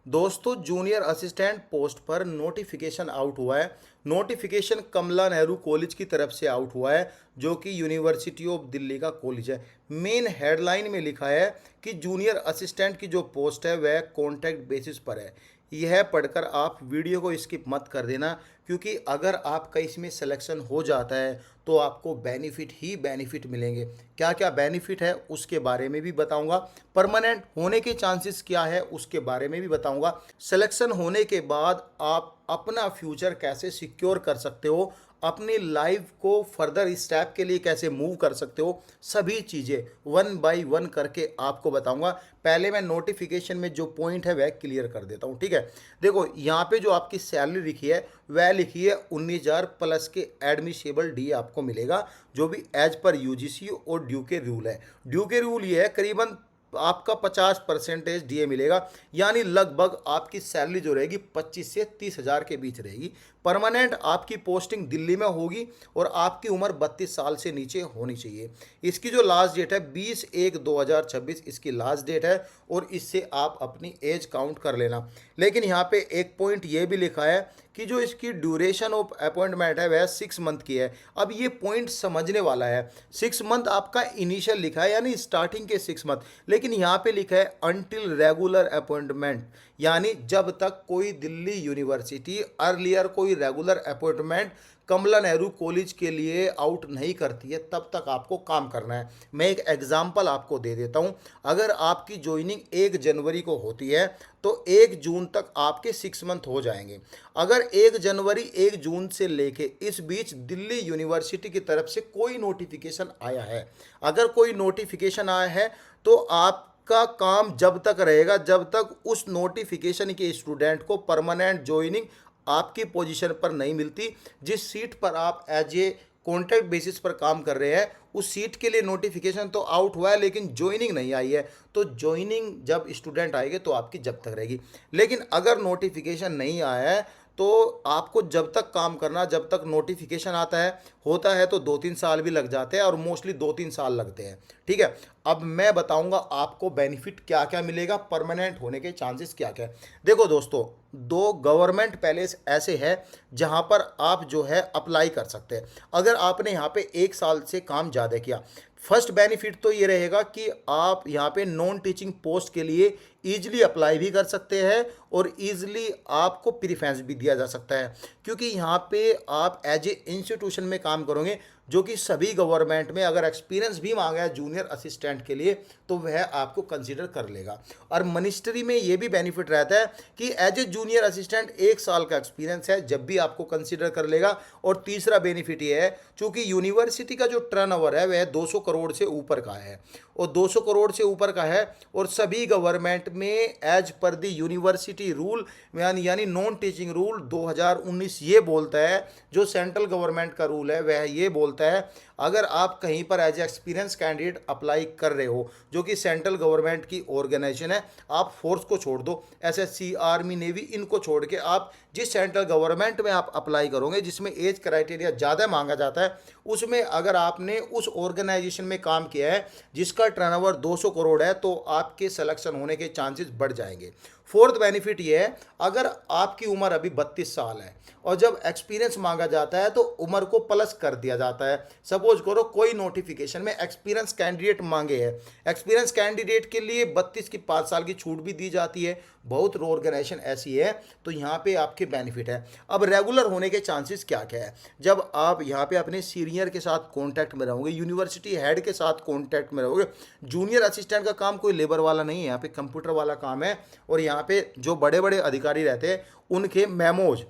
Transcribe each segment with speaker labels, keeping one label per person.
Speaker 1: दोस्तों junior assistant post पर notification out हुआ है। नोटिफिकेशन कमला नेहरू कॉलेज की तरफ से आउट हुआ है, जो कि यूनिवर्सिटी ऑफ दिल्ली का कॉलेज है। मेन हेडलाइन में लिखा है कि जूनियर असिस्टेंट की जो पोस्ट है वह कॉन्ट्रैक्ट बेसिस पर है। यह पढ़कर आप वीडियो को स्किप मत कर देना, क्योंकि अगर आपका इसमें सिलेक्शन हो जाता है तो आपको बेनिफिट ही बेनिफिट मिलेंगे। क्या क्या बेनिफिट है उसके बारे में भी बताऊंगा, परमानेंट होने के चांसेस क्या है उसके बारे में भी बताऊंगा, सिलेक्शन होने के बाद आप अपना फ्यूचर कैसे सिक्योर कर सकते हो, अपनी लाइफ को फर्दर स्टेप के लिए कैसे मूव कर सकते हो, सभी चीज़ें वन बाय वन करके आपको बताऊंगा। पहले मैं नोटिफिकेशन में जो पॉइंट है वह क्लियर कर देता हूं, ठीक है। देखो यहाँ पे जो आपकी सैलरी लिखी है वह लिखी है 19,000 प्लस के एडमिशेबल डी आपको मिलेगा, जो भी एज पर यूजीसी और ड्यू के रूल है। ड्यू के रूल ये है करीबन आपका 50% डीए मिलेगा, यानी लगभग आपकी सैलरी जो रहेगी 25 से 30,000 के बीच रहेगी। परमानेंट आपकी पोस्टिंग दिल्ली में होगी और आपकी उम्र 32 साल से नीचे होनी चाहिए। इसकी जो लास्ट डेट है 20/1/2026 इसकी लास्ट डेट है, और इससे आप अपनी एज काउंट कर लेना। लेकिन यहाँ पे एक पॉइंट ये भी लिखा है कि जो इसकी ड्यूरेशन ऑफ अपॉइंटमेंट है वह 6 मंथ की है। अब ये पॉइंट समझने वाला है। 6 मंथ आपका इनिशियल लिखा है, यानी स्टार्टिंग के 6 मंथ, लेकिन यहाँ पे लिखा है अनटिल रेगुलर अपॉइंटमेंट, यानी जब तक कोई दिल्ली यूनिवर्सिटी अर्लियर कोई रेगुलर अपॉइंटमेंट कमला नेहरू कॉलेज के लिए आउट नहीं करती है तब तक आपको काम करना है। मैं एक एग्जांपल आपको दे देता हूं। अगर आपकी ज्वाइनिंग 1 जनवरी को होती है तो 1 जून तक आपके 6 मंथ हो जाएंगे। अगर 1 जनवरी 1 जून से लेके इस बीच दिल्ली यूनिवर्सिटी की तरफ से कोई नोटिफिकेशन आया है, अगर कोई नोटिफिकेशन आया है तो आपका काम जब तक रहेगा जब तक उस नोटिफिकेशन के स्टूडेंट को परमानेंट ज्वाइनिंग आपकी पोजीशन पर नहीं मिलती। जिस सीट पर आप एज ए कॉन्ट्रैक्ट बेसिस पर काम कर रहे हैं उस सीट के लिए नोटिफिकेशन तो आउट हुआ है लेकिन ज्वाइनिंग नहीं आई है, तो ज्वाइनिंग जब स्टूडेंट आएंगे तो आपकी जब तक रहेगी। लेकिन अगर नोटिफिकेशन नहीं आया है तो आपको जब तक काम करना, जब तक नोटिफिकेशन आता है, होता है तो 2-3 साल भी लग जाते हैं और मोस्टली 2-3 साल लगते हैं, ठीक है। अब मैं बताऊंगा आपको बेनिफिट क्या क्या मिलेगा, परमानेंट होने के चांसेस क्या क्या है। देखो दोस्तों, 2 गवर्नमेंट पैलेस ऐसे हैं जहां पर आप जो है अप्लाई कर सकते हैं अगर आपने यहाँ पे 1 साल से काम ज़्यादा किया। फर्स्ट बेनिफिट तो ये रहेगा कि आप यहाँ पे नॉन टीचिंग पोस्ट के लिए ईजिली अप्लाई भी कर सकते हैं और ईजिली आपको प्रीफरेंस भी दिया जा सकता है, क्योंकि यहाँ पे आप एज ए इंस्टीट्यूशन में काम करोगे जो कि सभी गवर्नमेंट में अगर एक्सपीरियंस भी मांगा है जूनियर असिस्टेंट के लिए तो वह आपको कंसीडर कर लेगा। और मिनिस्ट्री में ये भी बेनिफिट रहता है कि एज ए जूनियर असिस्टेंट 1 साल का एक्सपीरियंस है जब भी आपको कंसीडर कर लेगा। और तीसरा बेनिफिट ये है, चूंकि यूनिवर्सिटी का जो टर्नओवर है वह 200 करोड़ से ऊपर का है, और 200 करोड़ से ऊपर का है, और सभी गवर्नमेंट में as per the university rule यानी नॉन टीचिंग रूल 2019 ये बोलता है, जो सेंट्रल गवर्नमेंट का रूल है वह ये बोलता है, अगर आप कहीं पर एज एक्सपीरियंस कैंडिडेट अप्लाई कर रहे हो जो कि सेंट्रल गवर्नमेंट की ऑर्गेनाइजेशन है, आप फोर्स को छोड़ दो, एसएससी, आर्मी, नेवी, इनको छोड़ के आप जिस सेंट्रल गवर्नमेंट में आप अप्लाई करोगे जिसमें एज क्राइटेरिया ज़्यादा मांगा जाता है, उसमें अगर आपने उस ऑर्गेनाइजेशन में काम किया है जिसका टर्नओवर 200 करोड़ है तो आपके सिलेक्शन होने के चांसेस बढ़ जाएंगे। फोर्थ बेनिफिट ये है, अगर आपकी उम्र अभी 32 साल है और जब एक्सपीरियंस मांगा जाता है तो उम्र को प्लस कर दिया जाता है। सपोज करो कोई नोटिफिकेशन में एक्सपीरियंस कैंडिडेट मांगे है, एक्सपीरियंस कैंडिडेट के लिए 32 की 5 साल की छूट भी दी जाती है, बहुत ऑर्गेनाइजेशन ऐसी है, तो यहाँ पे आपके बेनिफिट है। अब रेगुलर होने के चांसेस क्या क्या है, जब आप यहाँ पे अपने सीनियर के साथ कॉन्टैक्ट में रहोगे, यूनिवर्सिटी हेड के साथ कॉन्टैक्ट में रहोगे। जूनियर असिस्टेंट का काम कोई लेबर वाला नहीं है, यहाँ पे कंप्यूटर वाला काम है, और यहाँ पे जो बड़े बड़े अधिकारी रहते हैं उनके मेमोज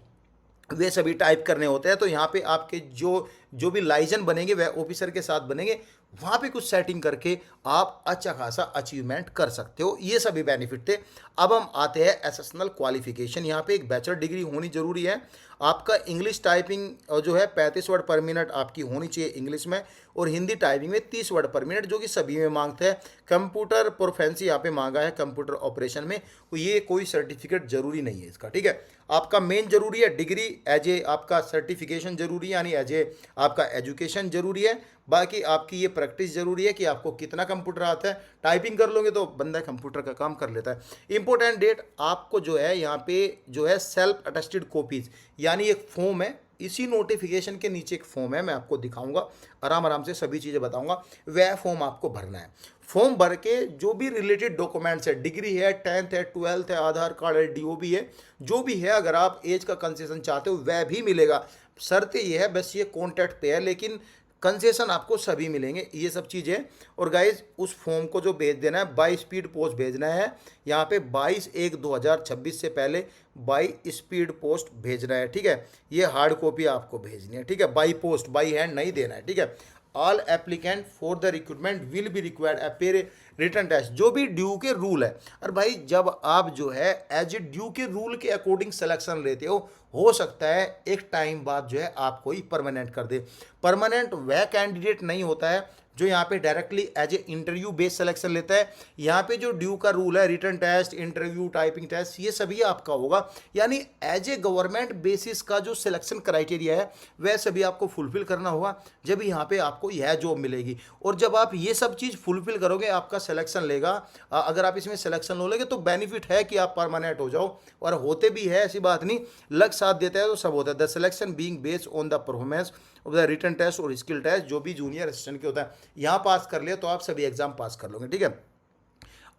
Speaker 1: वे सभी टाइप करने होते हैं। तो यहाँ पे आपके जो भी लाइजन बनेंगे वह ऑफिसर के साथ बनेंगे, वहाँ पे कुछ सेटिंग करके आप अच्छा खासा अचीवमेंट कर सकते हो। ये सभी बेनिफिट थे। अब हम आते हैं एसेशनल क्वालिफिकेशन। यहाँ पे एक बैचलर डिग्री होनी जरूरी है। आपका इंग्लिश टाइपिंग जो है 35 वर्ड पर मिनट आपकी होनी चाहिए इंग्लिश में, और हिंदी टाइपिंग में 30 वर्ड पर मिनट, जो कि सभी में मांगते हैं। कंप्यूटर प्रोफेंसी यहाँ पे मांगा है कंप्यूटर ऑपरेशन में, ये कोई सर्टिफिकेट जरूरी नहीं है इसका, ठीक है। आपका मेन जरूरी है डिग्री, एज ए आपका सर्टिफिकेशन जरूरी है, यानी एज ए आपका एजुकेशन जरूरी है। बाकी आपकी ये प्रैक्टिस जरूरी है कि आपको कितना कंप्यूटर आता है। टाइपिंग कर लोगे तो बंदा कंप्यूटर का काम कर लेता है। इंपॉर्टेंट डेट आपको जो है यहाँ पे जो है सेल्फ अटेस्टेड कॉपीज, यानी एक फॉर्म है, इसी नोटिफिकेशन के नीचे एक फॉर्म है, मैं आपको दिखाऊंगा, आराम आराम से सभी चीज़ें बताऊंगा। वह फॉर्म आपको भरना है। फॉर्म भर के जो भी रिलेटेड डॉक्यूमेंट्स है, डिग्री है, 10th है, 12th है, आधार कार्ड है, डीओबी है, जो भी है, अगर आप एज का कंसेशन चाहते हो वह भी मिलेगा। शर्त ये है बस, ये कॉन्टैक्ट पे है, लेकिन कंसेशन आपको सभी मिलेंगे, ये सब चीज़ें। और गाइज उस फॉर्म को जो भेज देना है बाई स्पीड पोस्ट भेजना है, यहाँ पे 22/1/2026 से पहले बाई स्पीड पोस्ट भेजना है, ठीक है। ये हार्ड कॉपी आपको भेजनी है, ठीक है, बाई पोस्ट, बाई हैंड नहीं देना है, ठीक है। All applicant for the recruitment will be required appear written test, जो भी ड्यू के रूल है। और भाई जब आप जो है एज ए ड्यू के रूल के अकॉर्डिंग सिलेक्शन लेते हो सकता है एक टाइम बाद जो है आपको ही परमानेंट कर दे। परमानेंट वह कैंडिडेट नहीं होता है जो यहाँ पे directly as a interview based selection लेता है। यहाँ पे जो ड्यू का रूल है, written test, interview, typing test, ये सभी आपका होगा, यानी एज ए गवर्नमेंट बेसिस का जो सिलेक्शन क्राइटेरिया है वह सभी आपको फुलफिल करना होगा, जब यहाँ पे आपको यह जॉब मिलेगी। और जब आप ये सब चीज़ फुलफिल करोगे आपका सिलेक्शन लेगा। अगर आप इसमें सिलेक्शन लो लेंगे तो बेनिफिट है कि आप परमानेंट हो जाओ, और होते भी है, ऐसी बात नहीं, लक साथ देता है तो सब होता है। The selection being based on the performance of the written test और स्किल टेस्ट, जो भी जूनियर असिस्टेंट के होता है, यहाँ पास कर लिया तो आप सभी एग्जाम पास कर लोगे, ठीक है।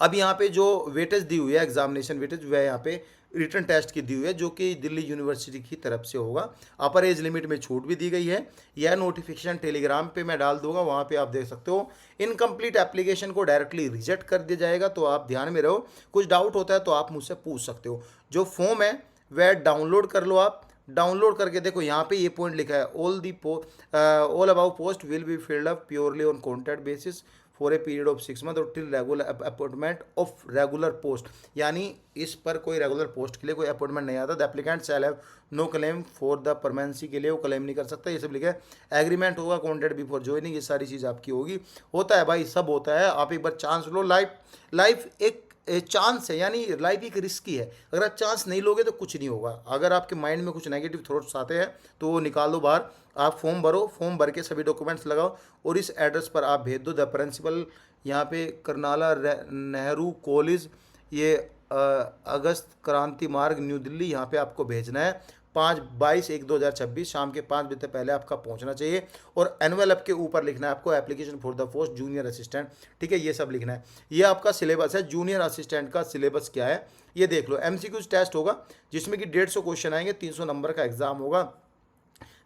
Speaker 1: अब यहाँ पे जो वेटेज दी हुई है, एग्जामिनेशन वेटेज, वह यहाँ पे रिटन टेस्ट की दी हुई है, जो कि दिल्ली यूनिवर्सिटी की तरफ से होगा। अपर एज लिमिट में छूट भी दी गई है। यह नोटिफिकेशन टेलीग्राम पे मैं डाल दूंगा, वहाँ पे आप देख सकते हो। इनकम्प्लीट एप्लीकेशन को डायरेक्टली रिजेक्ट कर दिया जाएगा, तो आप ध्यान में रहो। कुछ डाउट होता है तो आप मुझसे पूछ सकते हो। जो फॉर्म है वह डाउनलोड कर लो आप। डाउनलोड करके देखो, यहाँ पे ये पॉइंट लिखा है, all about post will be filled up purely on contract basis for a period of 6 month और till regular appointment of regular post, यानी इस पर कोई रेगुलर पोस्ट के लिए कोई अपॉइंटमेंट नहीं आता। The applicant shall have no claim for the permanency, के लिए वो क्लेम नहीं कर सकता, ये सब लिखा है। एग्रीमेंट होगा, कॉन्ट्रैक्ट बिफोर ज्वाइनिंग, ये सारी चीज़ आपकी होगी। होता है भाई, सब होता है। आप एक बार चांस लो। लाइफ एक चांस है, यानी लाइफ एक रिस्की है। अगर आप चांस नहीं लोगे तो कुछ नहीं होगा। अगर आपके माइंड में कुछ नेगेटिव थॉट्स आते हैं तो वो निकाल दो बाहर। आप फॉर्म भरो, फॉर्म भर के सभी डॉक्यूमेंट्स लगाओ और इस एड्रेस पर आप भेज दो। द प्रिंसिपल, यहाँ पे करनाला नेहरू कॉलेज, ये अगस्त क्रांति मार्ग, न्यू दिल्ली, यहाँ पे आपको भेजना है। 22/1/2026 शाम के 5 बजे पहले आपका पहुंचना चाहिए। और एनवेलप के ऊपर लिखना है आपको application for the post junior assistant, ठीक है, ये सब लिखना है। ये आपका सिलेबस है। जूनियर असिस्टेंट का सिलेबस क्या है ये देख लो। एमसीक्यूज टेस्ट होगा जिसमें कि 150 क्वेश्चन आएंगे, 300 नंबर का एग्जाम होगा।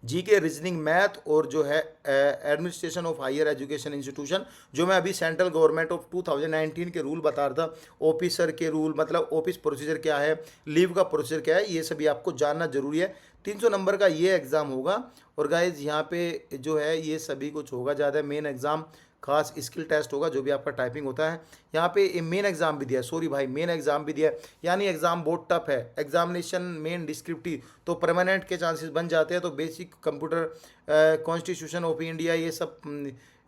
Speaker 1: जीके, रीजनिंग, मैथ और जो है administration of higher education institution, जो मैं अभी सेंट्रल गवर्नमेंट ऑफ 2019 के रूल बता रहा था, ऑफिसर के रूल, मतलब ऑफिस प्रोसीजर क्या है, लीव का प्रोसीजर क्या है, ये सभी आपको जानना जरूरी है। 300 नंबर का ये एग्ज़ाम होगा। और गाइज यहाँ पे जो है ये सभी कुछ होगा ज़्यादा। मेन एग्ज़ाम खास स्किल टेस्ट होगा, जो भी आपका टाइपिंग होता है। यहाँ पे मेन एग्जाम भी दिया है, सॉरी भाई, मेन एग्जाम भी दिया है, यानी एग्जाम बहुत टफ है। एग्जामिनेशन मेन डिस्क्रिप्टिव, तो परमानेंट के चांसेस बन जाते हैं। तो basic computer, constitution of India, ये सब,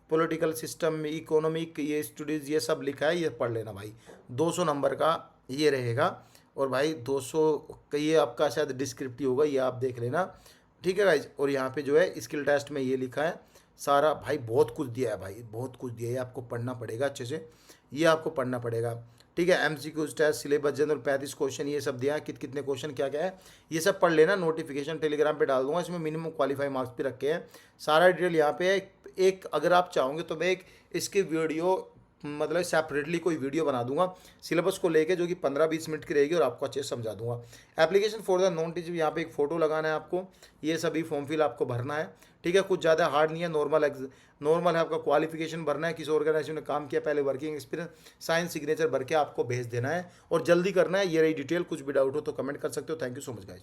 Speaker 1: पॉलिटिकल सिस्टम, इकोनॉमिक, ये स्टडीज़, ये सब लिखा है, ये पढ़ लेना भाई। 200 नंबर का ये रहेगा। और भाई 200 का ये आपका शायद डिस्क्रिप्टिव होगा, ये आप देख लेना, ठीक है गाइज। और यहाँ पे जो है स्किल टेस्ट में ये लिखा है सारा। भाई बहुत कुछ दिया है भाई, बहुत कुछ दिया है, ये आपको पढ़ना पड़ेगा अच्छे से, ये आपको पढ़ना पड़ेगा, ठीक है। MCQs test, syllabus, general 35 question, ये सब दिया है, कितने क्वेश्चन क्या क्या है, ये सब पढ़ लेना। नोटिफिकेशन टेलीग्राम पे डाल दूंगा, इसमें मिनिमम क्वालिफाई मार्क्स भी रखे हैं, सारा डिटेल यहाँ पे है। एक अगर आप चाहोगे तो मैं एक इसकी वीडियो, मतलब सेपरेटली कोई वीडियो बना दूंगा सिलेबस को लेके, जो कि 15-20 मिनट की रहेगी और आपको अच्छे से समझा दूंगा। Application for the non teaching, यहाँ पे एक फ़ोटो लगाना है आपको, ये सभी फॉर्म फिल आपको भरना है, ठीक है। कुछ ज़्यादा हार्ड नहीं है, नॉर्मल है। आपका क्वालिफिकेशन भरना है, किस ऑर्गेनाइजेशन में काम किया, पहले वर्किंग एक्सपीरियंस, साइन सिग्नेचर भर के आपको भेज देना है और जल्दी करना है। ये रही डिटेल। कुछ भी डाउट हो तो कमेंट कर सकते हो। Thank you so much guys.